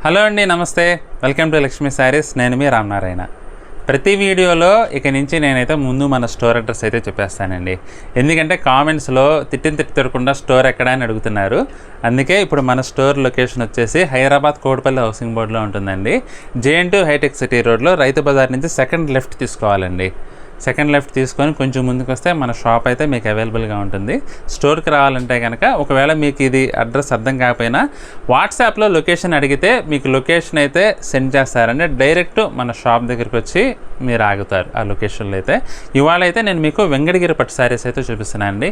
Hello అండి, నమస్తే. Welcome to Lakshmi saris. నేను మీ రామనారాయణ. ప్రతి వీడియోలో ఇక నుంచి నేనైతే ముందు మన స్టోర్ అడ్రస్ అయితే చెప్పేస్తానండి. ఎందుకంటే కామెంట్స్లో తిట్టకుండా స్టోర్ ఎక్కడా అని అడుగుతున్నారు. అందుకే ఇప్పుడు మన స్టోర్ లొకేషన్ వచ్చేసి హైదరాబాద్ కోటిపల్లి హౌసింగ్ బోర్డులో ఉంటుందండి. JN2 హైటెక్ సిటీ రోడ్లో రైతు బజార్ నుంచి సెకండ్ లెఫ్ట్ తీసుకోవాలండి. సెకండ్ లెఫ్ట్ తీసుకొని కొంచెం ముందుకు వస్తే మన షాప్ అయితే మీకు అవైలబుల్గా ఉంటుంది. స్టోర్కి రావాలంటే కనుక ఒకవేళ మీకు ఇది అడ్రస్ అర్థం కాకపోయినా వాట్సాప్లో లొకేషన్ అడిగితే మీకు లొకేషన్ అయితే సెండ్ చేస్తారండి. డైరెక్ట్ మన షాప్ దగ్గరికి వచ్చి మీరు ఆగుతారు ఆ లొకేషన్లో అయితే. ఇవాళ అయితే నేను మీకు వెంకటగిరి పట్టు శారీస్ అయితే చూపిస్తున్నానండి.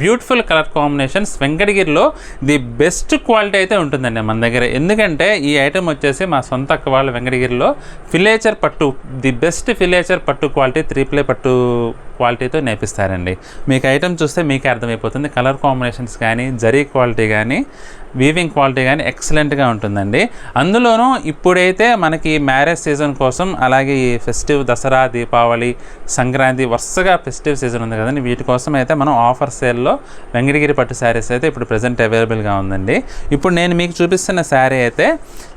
Beautiful colour combinations. వెంకటగిరిలో ది బెస్ట్ క్వాలిటీ అయితే ఉంటుందండి మన దగ్గర. ఎందుకంటే ఈ ఐటెం వచ్చేసి మా సొంత అక్క వాళ్ళు వెంకటగిరిలో ఫిలేచర్ పట్టు, ది బెస్ట్ ఫిలేచర్ పట్టు క్వాలిటీ 3 పట్టు క్వాలిటీతో నేర్పిస్తారండి. మీకు ఐటమ్ చూస్తే మీకే అర్థమైపోతుంది. కలర్ కాంబినేషన్స్ కానీ, జరీ క్వాలిటీ కానీ, వీవింగ్ క్వాలిటీ కానీ ఎక్సలెంట్గా ఉంటుందండి. అందులోనూ ఇప్పుడైతే మనకి మ్యారేజ్ సీజన్ కోసం, అలాగే ఈ ఫెస్టివ్ దసరా, దీపావళి, సంక్రాంతి వరుసగా ఫెస్టివ్ సీజన్ ఉంది కదండి, వీటి కోసం అయితే మనం ఆఫర్ సేల్లో వెంకటగిరి పట్టు శారీస్ అయితే ఇప్పుడు ప్రజెంట్ అవైలబుల్గా ఉందండి. ఇప్పుడు నేను మీకు చూపిస్తున్న శారీ అయితే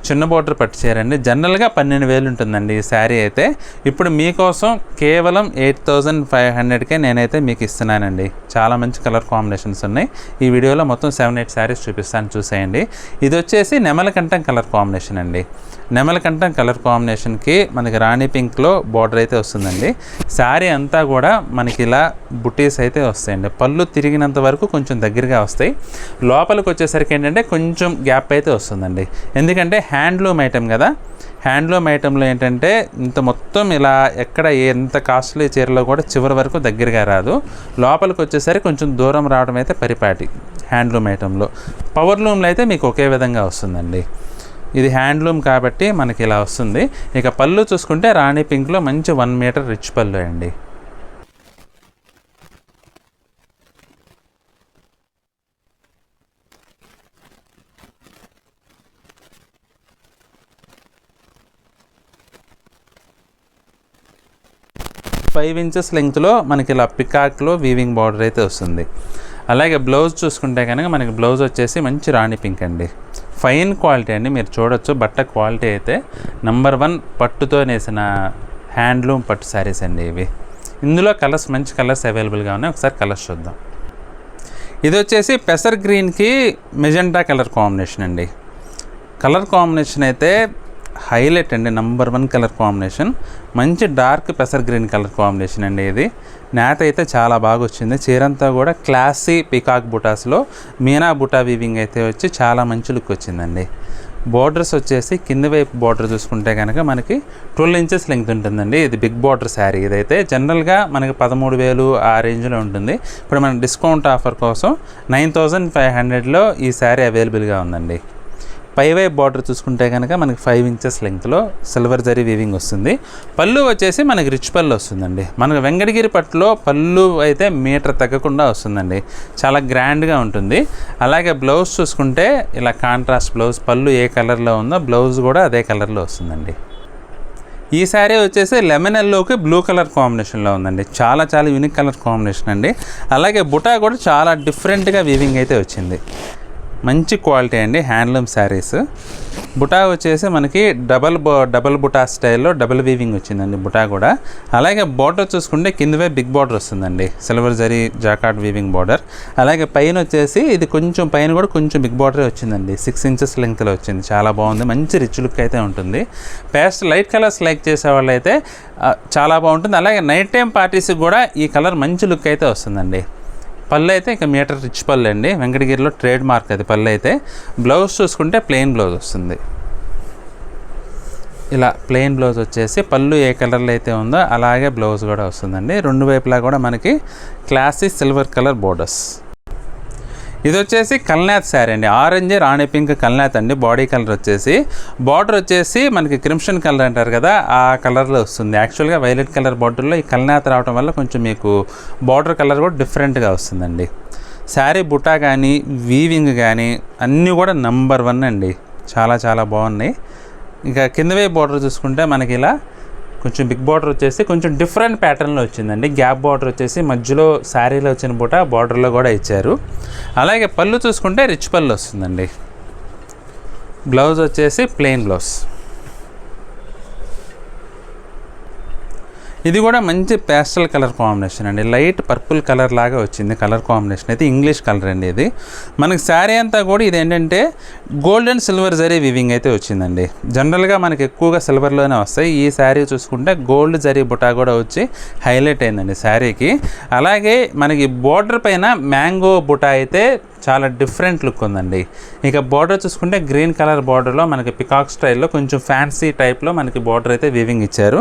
చిన్న బోర్డర్ పట్టు చీర అండి. జనరల్గా 12,000 ఉంటుందండి ఈ శారీ అయితే. ఇప్పుడు మీకోసం కేవలం 8,500కే నేనైతే మీకు ఇస్తున్నానండి. చాలా మంచి కలర్ కాంబినేషన్స్ ఉన్నాయి. ఈ వీడియోలో మొత్తం 7-8 శారీస్ చూపిస్తాను, చూసేయండి. ఇది వచ్చేసి నెమలకంఠం కలర్ కాంబినేషన్ అండి. నెమలకంఠం కలర్ కాంబినేషన్కి మనకి రాణి పింక్లో బార్డర్ అయితే వస్తుందండి. శారీ అంతా కూడా మనకి ఇలా బుటీస్ అయితే వస్తాయండి. పళ్ళు తిరిగినంత వరకు కొంచెం దగ్గరగా వస్తాయి. లోపలికి వచ్చేసరికి ఏంటంటే కొంచెం గ్యాప్ అయితే వస్తుందండి. ఎందుకంటే హ్యాండ్లూమ్ ఐటెం కదా. హ్యాండ్లూమ్ ఐటెంలో ఏంటంటే ఇంత మొత్తం ఇలా ఎక్కడ ఎంత కాస్ట్లీ చీరలో కూడా చివరి వరకు దగ్గరగా రాదు. లోపలికి వచ్చేసరికి కొంచెం దూరం రావడం అయితే పరిపాటి హ్యాండ్లూమ్ ఐటెంలో. పవర్లూమ్లో అయితే మీకు ఒకే విధంగా వస్తుందండి. ఇది హ్యాండ్లూమ్ కాబట్టి మనకి ఇలా వస్తుంది. ఇక పళ్ళు చూసుకుంటే రాణి పింక్లో మంచి 1 మీటర్ రిచ్ పళ్ళు అండి. ఫైవ్ ఇంచెస్ లెంగ్త్లో మనకి ఇలా పికాక్లో వీవింగ్ బార్డర్ అయితే వస్తుంది. అలాగే బ్లౌజ్ చూసుకుంటే కనుక మనకి బ్లౌజ్ వచ్చేసి మంచి రాణి పింక్ అండి. ఫైన్ క్వాలిటీ అండి. మీరు చూడొచ్చు బట్ట క్వాలిటీ అయితే నంబర్ 1 పట్టుతో నేసిన హ్యాండ్లూమ్ పట్టు శారీస్ అండి ఇవి. ఇందులో కలర్స్, మంచి కలర్స్ అవైలబుల్గా ఉన్నాయి. ఒకసారి కలర్స్ చూద్దాం. ఇది వచ్చేసి పెసర్ గ్రీన్కి మెజెంటా కలర్ కాంబినేషన్ అండి. కలర్ కాంబినేషన్ అయితే హైలైట్ అండి. Number 1 colour combination. మంచి డార్క్ పెసర్ గ్రీన్ కలర్ కాంబినేషన్ అండి ఇది. నేత అయితే చాలా బాగా వచ్చింది. చీరంతా కూడా క్లాసీ పికాక్ బుటాస్లో మీనా బుటా వీవింగ్ అయితే వచ్చి చాలా మంచి లుక్ వచ్చిందండి. బోర్డర్స్ వచ్చేసి కింద వైపు బోర్డర్ చూసుకుంటే కనుక మనకి 12 ఇంచెస్ లెంగ్త్ ఉంటుందండి. ఇది బిగ్ బోర్డర్ శారీ. ఇదైతే జనరల్గా మనకి 13,000 ఆ రేంజ్లో ఉంటుంది. ఇప్పుడు మన డిస్కౌంట్ ఆఫర్ కోసం 9,500లో ఈ శారీ అవైలబుల్గా ఉందండి. పైవైపు బార్డర్ చూసుకుంటే కనుక మనకి 5 ఇంచెస్ లెంగ్త్లో సిల్వర్ జరీ వీవింగ్ వస్తుంది. పళ్ళు వచ్చేసి మనకి రిచ్ పళ్ళు వస్తుందండి. మనకు వెంకటగిరి పట్టులో పళ్ళు అయితే మీటర్ తగ్గకుండా వస్తుందండి. చాలా గ్రాండ్గా ఉంటుంది. అలాగే బ్లౌజ్ చూసుకుంటే ఇలా కాంట్రాస్ట్ బ్లౌజ్. పళ్ళు ఏ కలర్లో ఉందో బ్లౌజ్ కూడా అదే కలర్లో వస్తుందండి. ఈ శారీ వచ్చేసి లెమన్ ఎల్లోకి బ్లూ కలర్ కాంబినేషన్లో ఉందండి. చాలా చాలా యూనిక్ కలర్ కాంబినేషన్ అండి. అలాగే బుటా కూడా చాలా డిఫరెంట్గా వీవింగ్ అయితే వచ్చింది. మంచి క్వాలిటీ అండి హ్యాండ్లూమ్ శారీస్. బుటా వచ్చేసి మనకి డబల్ బుటా స్టైల్లో డబుల్ వీవింగ్ వచ్చిందండి బుటా కూడా. అలాగే బార్డర్ చూసుకుంటే కిందవే బిగ్ బార్డర్ వస్తుందండి, silver zari jacquard weaving border. అలాగే పైన వచ్చేసి ఇది కొంచెం పైన కూడా కొంచెం బిగ్ బార్డరే వచ్చిందండి. 6 ఇంచెస్ లెంగ్త్లో వచ్చింది. చాలా బాగుంది. మంచి రిచ్ లుక్ అయితే ఉంటుంది. పేస్ట్ లైట్ కలర్స్ లైక్ చేసే వాళ్ళు అయితే చాలా బాగుంటుంది. అలాగే నైట్ టైం పార్టీస్కి కూడా ఈ కలర్ మంచి లుక్ అయితే వస్తుందండి. పళ్ళు అయితే ఇక మీటర్ రిచ్ పళ్ళు అండి. వెంకటగిరిలో ట్రేడ్ మార్క్ అది పళ్ళు అయితే. బ్లౌజ్ చూసుకుంటే ప్లెయిన్ బ్లౌజ్ వస్తుంది. ఇలా ప్లెయిన్ బ్లౌజ్ వచ్చేసి పళ్ళు ఏ కలర్లో అయితే ఉందో అలాగే బ్లౌజ్ కూడా వస్తుందండి. రెండు వైపులా కూడా మనకి క్లాసీ సిల్వర్ కలర్ బోర్డర్స్. ఇది వచ్చేసి కల్నాథ్ శారీ అండి. ఆరెంజ్ రాణి పింక్ కల్నాథ్ అండి. బాడీ కలర్ వచ్చేసి, బార్డర్ వచ్చేసి మనకి క్రిమ్షన్ కలర్ అంటారు కదా, ఆ కలర్లో వస్తుంది. యాక్చువల్గా వైలెట్ కలర్ బార్డర్లో ఈ కల్నాథ్ రావడం వల్ల కొంచెం మీకు బార్డర్ కలర్ కూడా డిఫరెంట్గా వస్తుందండి. శారీ బుటా కానీ, వీవింగ్ కానీ అన్నీ కూడా నంబర్ 1 అండి. చాలా చాలా బాగున్నాయి. ఇంకా కింద వైపు బార్డర్ చూసుకుంటే మనకి ఇలా కొంచెం బిగ్ బార్డర్ వచ్చేసి కొంచెం డిఫరెంట్ ప్యాటర్న్లో వచ్చిందండి. గ్యాప్ బార్డర్ వచ్చేసి మధ్యలో శారీలో వచ్చిన బుట్ట బార్డర్లో కూడా ఇచ్చారు. అలాగే పళ్ళు చూసుకుంటే రిచ్ పళ్ళు వస్తుందండి. బ్లౌజ్ వచ్చేసి ప్లెయిన్ బ్లౌజ్. ఇది కూడా మంచి పేస్టల్ కలర్ కాంబినేషన్ అండి, లైట్ పర్పుల్ కలర్ లాగా వచ్చింది కలర్ కాంబినేషన్ అయితే. ఇంగ్లీష్ కలర్ అండి ఇది. మనకి శారీ అంతా కూడా ఇది ఏంటంటే gold and silver zari weaving అయితే వచ్చిందండి. జనరల్గా మనకి ఎక్కువగా సిల్వర్లోనే వస్తాయి. ఈ శారీ చూసుకుంటే గోల్డ్ జరీ బుటా కూడా వచ్చి హైలైట్ అయిందండి శారీకి. అలాగే మనకి బోర్డర్ పైన మ్యాంగో బుటా అయితే చాలా డిఫరెంట్ లుక్ ఉందండి. ఇక బార్డర్ చూసుకుంటే గ్రీన్ కలర్ బార్డర్లో మనకి పికాక్ స్టైల్లో కొంచెం ఫ్యాన్సీ టైప్లో మనకి బార్డర్ అయితే వీవింగ్ ఇచ్చారు.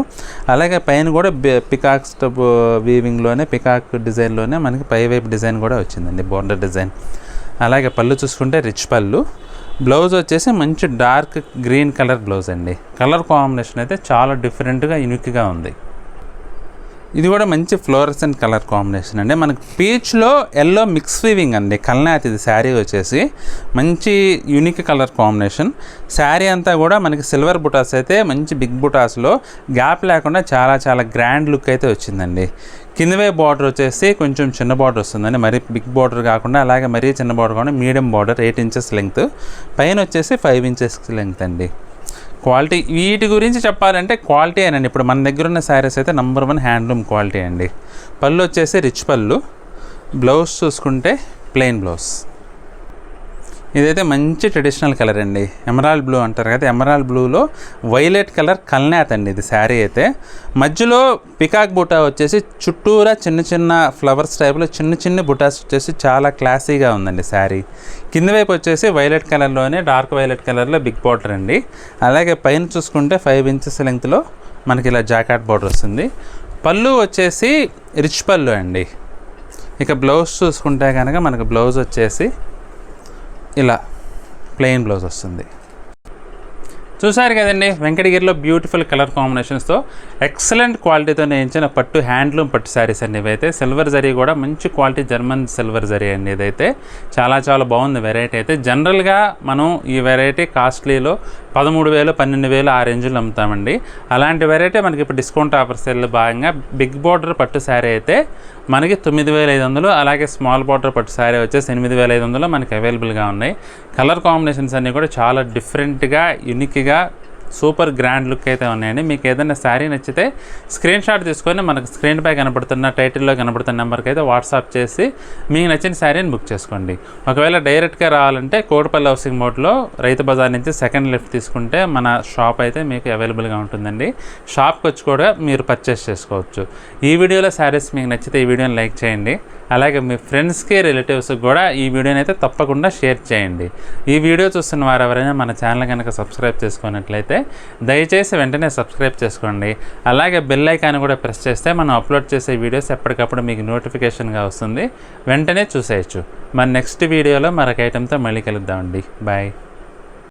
అలాగే పైన కూడా పికాక్ వీవింగ్లోనే పికాక్ డిజైన్లోనే మనకి పై వైపు డిజైన్ కూడా వచ్చిందండి, బార్డర్ డిజైన్. అలాగే పళ్ళు చూసుకుంటే రిచ్ పళ్ళు. బ్లౌజ్ వచ్చేసి మంచి డార్క్ గ్రీన్ కలర్ బ్లౌజ్ అండి. కలర్ కాంబినేషన్ అయితే చాలా డిఫరెంట్గా యూనిక్గా ఉంది. ఇది కూడా మంచి ఫ్లోరసెంట్ కలర్ కాంబినేషన్ అండి. మనకి పీచ్లో ఎల్లో మిక్స్ వీవింగ్ అండి, కల్నాథ్ ఇది శారీ వచ్చేసి. మంచి యూనిక్ కలర్ కాంబినేషన్. శారీ అంతా కూడా మనకి సిల్వర్ బుటాస్ అయితే మంచి బిగ్ బుటాస్లో గ్యాప్ లేకుండా చాలా చాలా గ్రాండ్ లుక్ అయితే వచ్చిందండి. కిందవే బార్డర్ వచ్చేసి కొంచెం చిన్న బార్డర్ వస్తుందండి, మరీ బిగ్ బార్డర్ కాకుండా. అలాగే మరీ చిన్న బార్డర్ కాకుండా మీడియం బార్డర్ 8 ఇంచెస్ లెంగ్త్, పైన వచ్చేసి 5 ఇంచెస్ లెంగ్త్ అండి. క్వాలిటీ వీటి గురించి చెప్పాలంటే క్వాలిటీ అనండి. ఇప్పుడు మన దగ్గర ఉన్న శారీస్ అయితే నంబర్ 1 హ్యాండ్లూమ్ క్వాలిటీ అండి. పళ్ళు వచ్చేసి రిచ్ పళ్ళు. బ్లౌజ్ చూసుకుంటే ప్లెయిన్ బ్లౌజ్. ఇదైతే మంచి ట్రెడిషనల్ కలర్ అండి, ఎమరాల్డ్ బ్లూ అంటారు కదా, ఎమరాల్డ్ బ్లూలో వైలెట్ కలర్ కల్నాథ్ అండి ఇది శారీ అయితే. మధ్యలో పికాక్ బుటా వచ్చేసి చుట్టూరా చిన్న చిన్న ఫ్లవర్స్ టైప్లో చిన్న చిన్న బుటాస్ వచ్చేసి చాలా క్లాసీగా ఉందండి శారీ. కింద వైపు వచ్చేసి వైలెట్ కలర్లోనే డార్క్ వైలెట్ కలర్లో బిగ్ బార్డర్ అండి. అలాగే పైన చూసుకుంటే 5 ఇంచెస్ లెంగ్త్లో మనకి ఇలా జాకెట్ బార్డర్ వస్తుంది. పళ్ళు వచ్చేసి రిచ్ పళ్ళు అండి. ఇక బ్లౌజ్ చూసుకుంటే కనుక మనకి బ్లౌజ్ వచ్చేసి ఇలా ప్లెయిన్ బ్లౌజ్ వస్తుంది. చూసారు కదండి, వెంకటగిరిలో బ్యూటిఫుల్ కలర్ కాంబినేషన్స్తో ఎక్సలెంట్ క్వాలిటీతో నేర్చిన పట్టు హ్యాండ్లూమ్ పట్టు శారీస్ అండి ఇవైతే. సిల్వర్ జరీ కూడా మంచి క్వాలిటీ జర్మన్ సిల్వర్ జరీ అండి ఇదైతే. చాలా చాలా బాగుంది వెరైటీ అయితే. జనరల్గా మనం ఈ వెరైటీ కాస్ట్లీలో 13,000 12,000 ఆ రేంజ్లో అమ్ముతామండి. అలాంటి వెరైటీ మనకి ఇప్పుడు డిస్కౌంట్ ఆఫర్ సేల్లో భాగంగా బిగ్ బార్డర్ పట్టు శారీ అయితే మనకి 9,500, అలాగే స్మాల్ బార్డర్ పట్టు శారీ వచ్చేసి 8,500 మనకి అవైలబుల్గా ఉన్నాయి. కలర్ కాంబినేషన్స్ అన్నీ కూడా చాలా డిఫరెంట్గా యూనిక్గా సూపర్ గ్రాండ్ లుక్ అయితే ఉన్నాయండి. మీకు ఏదైనా శారీ నచ్చితే స్క్రీన్ షాట్ తీసుకొని మనకు స్క్రీన్ పై కనబడుతున్న టైటిల్లో కనబడుతున్న నెంబర్కి అయితే వాట్సాప్ చేసి మీకు నచ్చిన శారీని బుక్ చేసుకోండి. ఒకవేళ డైరెక్ట్గా రావాలంటే కోటిపల్లి హౌసింగ్ మోడ్లో రైతు బజార్ నుంచి సెకండ్ లెఫ్ట్ తీసుకుంటే మన షాప్ అయితే మీకు అవైలబుల్గా ఉంటుందండి. షాప్కి వచ్చి కూడా మీరు పర్చేస్ చేసుకోవచ్చు. ఈ వీడియోలో శారీస్ మీకు నచ్చితే ఈ వీడియోని లైక్ చేయండి. అలాగే మీ ఫ్రెండ్స్కి రిలేటివ్స్కి కూడా ఈ వీడియోని అయితే తప్పకుండా షేర్ చేయండి. ఈ వీడియో చూస్తున్న వారు ఎవరైనా మన ఛానల్ కనుక సబ్స్క్రైబ్ చేసుకున్నట్లయితే దయచేసి వెంటనే సబ్స్క్రైబ్ చేసుకోండి. అలాగే బెల్ ఐకాన్ కూడా ప్రెస్ చేస్తే మనం అప్లోడ్ చేసే వీడియోస్ ఎప్పటికప్పుడు మీకు నోటిఫికేషన్గా వస్తుంది, వెంటనే చూసేయచ్చు. మన నెక్స్ట్ వీడియోలో మరొక ఐటెంతో మళ్ళీ కలుద్దామండి. బాయ్.